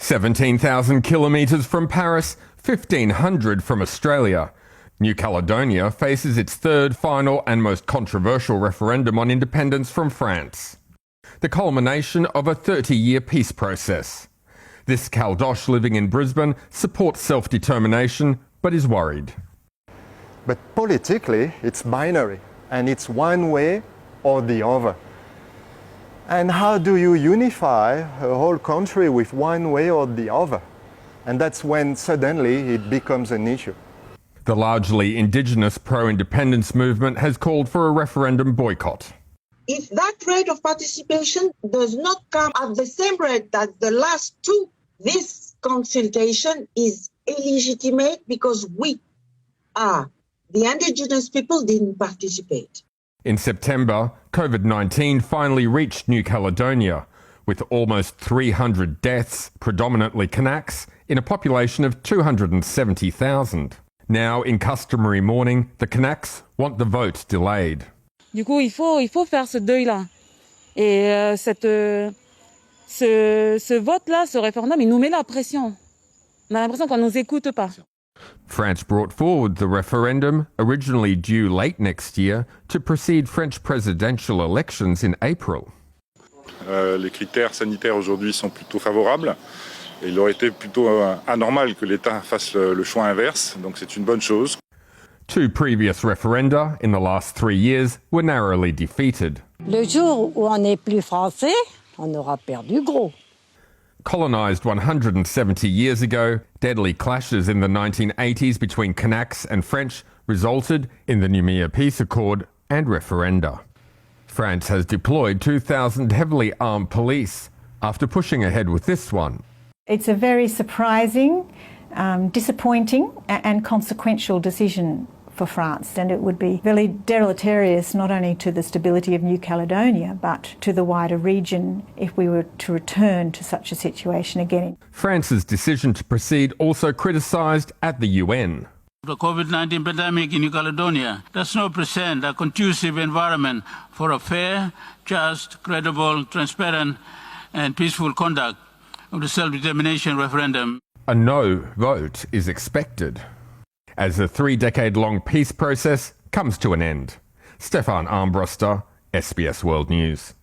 17,000 kilometres from Paris, 1,500 from Australia. New Caledonia faces its third, final and most controversial referendum on independence from France. The culmination of a 30-year peace process. This Caldoche living in Brisbane supports self-determination but is worried. But politically, it's binary, and it's one way or the other. And how do you unify a whole country with one way or the other? And that's when suddenly it becomes an issue. The largely indigenous pro-independence movement has called for a referendum boycott. If that rate of participation does not come at the same rate as the last two, this consultation is illegitimate because we are, the indigenous people, didn't participate. In September, COVID-19 finally reached New Caledonia, with almost 300 deaths, predominantly Kanaks, in a population of 270,000. Now, in customary mourning, the Kanaks want the vote delayed. Du coup, il faut faire ce deuil-là. Et ce vote-là, ce référendum, il nous met la pression. On a l'impression qu'on ne nous écoute pas. France brought forward the referendum, originally due late next year, to precede French presidential elections in April. Les critères sanitaires aujourd'hui sont plutôt favorables. Et il aurait été plutôt anormal que l'État fasse le choix inverse, donc c'est une bonne chose. Two previous referenda in the last 3 years were narrowly defeated. Le jour où on n'est plus français, on aura perdu gros. Colonised 170 years ago, deadly clashes in the 1980s between Kanaks and French resulted in the Noumea Peace Accord and referenda. France has deployed 2,000 heavily armed police after pushing ahead with this one. It's a very surprising, disappointing and consequential decision for France, and it would be very deleterious not only to the stability of New Caledonia but to the wider region if we were to return to such a situation again. France's decision to proceed also criticised at the UN. The COVID-19 pandemic in New Caledonia does not present a conducive environment for a fair, just, credible, transparent and peaceful conduct of the self-determination referendum. A no vote is expected as the 3-decade-long peace process comes to an end. Stefan Armbruster, SBS World News.